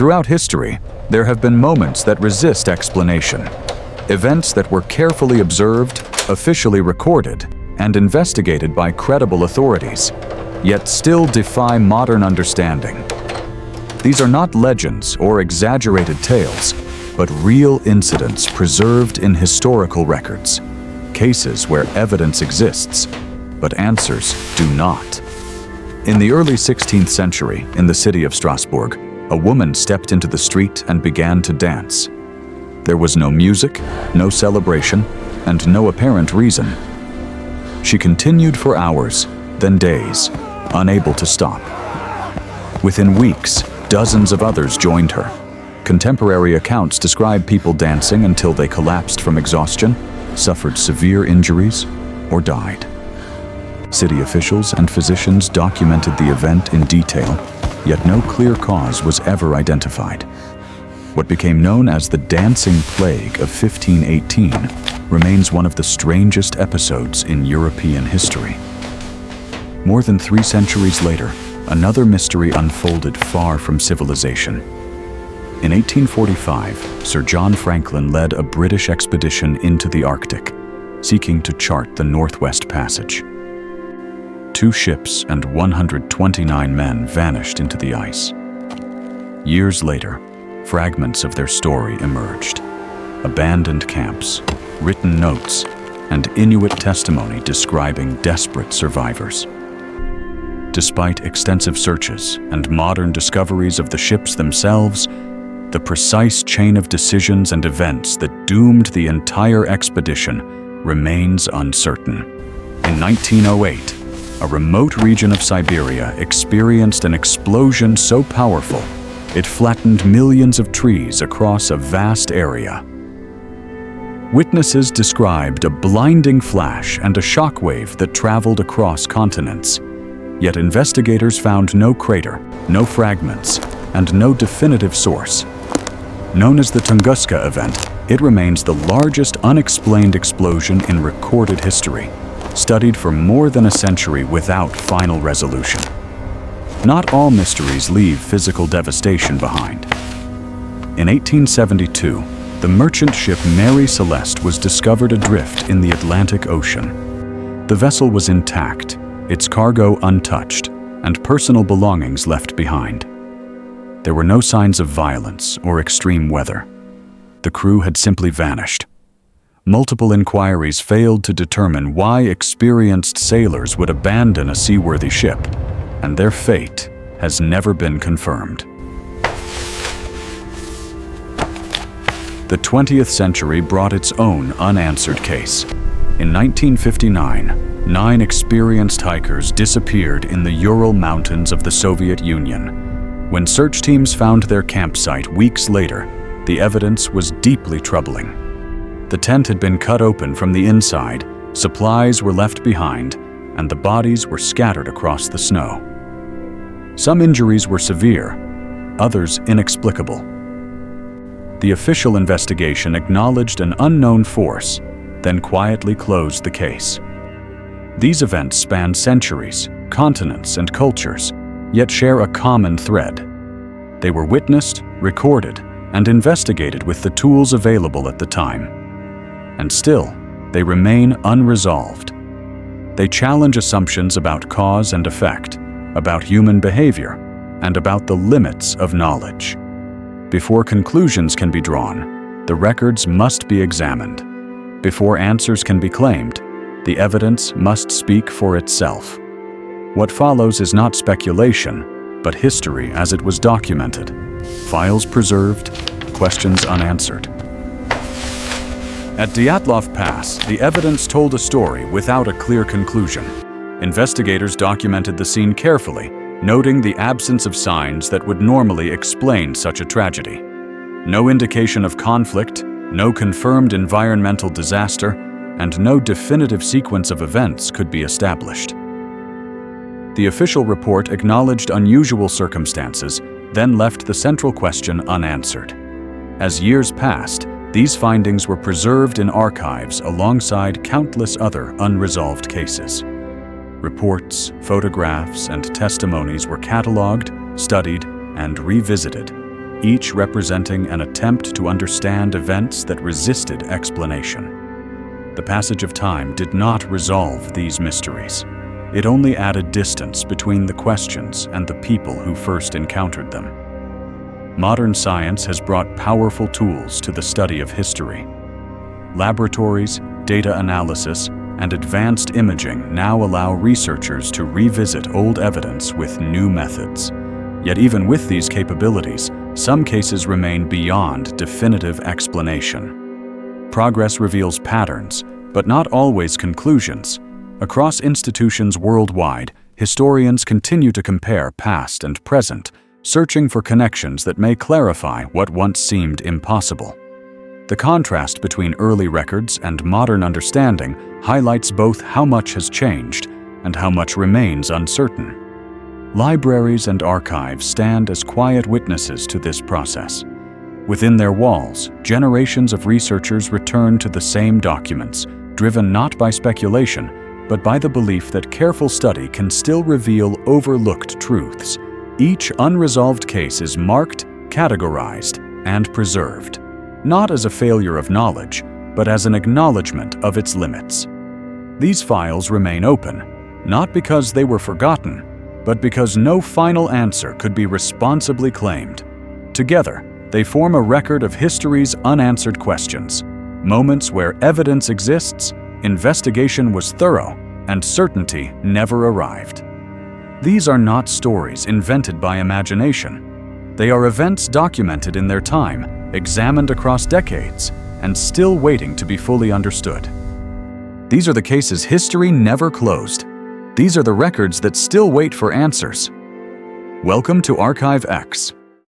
Throughout history, there have been moments that resist explanation. Events that were carefully observed, officially recorded, and investigated by credible authorities, yet still defy modern understanding. These are not legends or exaggerated tales, but real incidents preserved in historical records. Cases where evidence exists, but answers do not. In the early 16th century, in the city of Strasbourg, a woman stepped into the street and began to dance. There was no music, no celebration, and no apparent reason. She continued for hours, then days, unable to stop. Within weeks, dozens of others joined her. Contemporary accounts describe people dancing until they collapsed from exhaustion, suffered severe injuries, or died. City officials and physicians documented the event in detail, yet no clear cause was ever identified. What became known as the Dancing Plague of 1518 remains one of the strangest episodes in European history. More than 3 centuries later, another mystery unfolded far from civilization. In 1845, Sir John Franklin led a British expedition into the Arctic, seeking to chart the Northwest Passage. 2 ships and 129 men vanished into the ice. Years later, fragments of their story emerged. Abandoned camps, written notes, and Inuit testimony describing desperate survivors. Despite extensive searches and modern discoveries of the ships themselves, the precise chain of decisions and events that doomed the entire expedition remains uncertain. In 1908, a remote region of Siberia experienced an explosion so powerful it flattened millions of trees across a vast area. Witnesses described a blinding flash and a shockwave that traveled across continents. Yet investigators found no crater, no fragments, and no definitive source. Known as the Tunguska event, it remains the largest unexplained explosion in recorded history, studied for more than a century without final resolution. Not all mysteries leave physical devastation behind. In 1872, the merchant ship Mary Celeste was discovered adrift in the Atlantic Ocean. The vessel was intact, its cargo untouched, and personal belongings left behind. There were no signs of violence or extreme weather. The crew had simply vanished. Multiple inquiries failed to determine why experienced sailors would abandon a seaworthy ship, and their fate has never been confirmed. The 20th century brought its own unanswered case. In 1959, 9 experienced hikers disappeared in the Ural Mountains of the Soviet Union. When search teams found their campsite weeks later, the evidence was deeply troubling. The tent had been cut open from the inside, supplies were left behind, and the bodies were scattered across the snow. Some injuries were severe, others inexplicable. The official investigation acknowledged an unknown force, then quietly closed the case. These events span centuries, continents, and cultures, yet share a common thread. They were witnessed, recorded, and investigated with the tools available at the time. And still, they remain unresolved. They challenge assumptions about cause and effect, about human behavior, and about the limits of knowledge. Before conclusions can be drawn, the records must be examined. Before answers can be claimed, the evidence must speak for itself. What follows is not speculation, but history as it was documented. Files preserved, questions unanswered. At Dyatlov Pass, the evidence told a story without a clear conclusion. Investigators documented the scene carefully, noting the absence of signs that would normally explain such a tragedy. No indication of conflict, no confirmed environmental disaster, and no definitive sequence of events could be established. The official report acknowledged unusual circumstances, then left the central question unanswered. As years passed, these findings were preserved in archives alongside countless other unresolved cases. Reports, photographs, and testimonies were cataloged, studied, and revisited, each representing an attempt to understand events that resisted explanation. The passage of time did not resolve these mysteries. It only added distance between the questions and the people who first encountered them. Modern science has brought powerful tools to the study of history. Laboratories, data analysis, and advanced imaging now allow researchers to revisit old evidence with new methods. Yet even with these capabilities, some cases remain beyond definitive explanation. Progress reveals patterns, but not always conclusions. Across institutions worldwide, historians continue to compare past and present, searching for connections that may clarify what once seemed impossible. The contrast between early records and modern understanding highlights both how much has changed and how much remains uncertain. Libraries and archives stand as quiet witnesses to this process. Within their walls, generations of researchers return to the same documents, driven not by speculation, but by the belief that careful study can still reveal overlooked truths. Each unresolved case is marked, categorized, and preserved, not as a failure of knowledge, but as an acknowledgement of its limits. These files remain open, not because they were forgotten, but because no final answer could be responsibly claimed. Together, they form a record of history's unanswered questions, moments where evidence exists, investigation was thorough, and certainty never arrived. These are not stories invented by imagination. They are events documented in their time, examined across decades, and still waiting to be fully understood. These are the cases history never closed. These are the records that still wait for answers. Welcome to Archive X.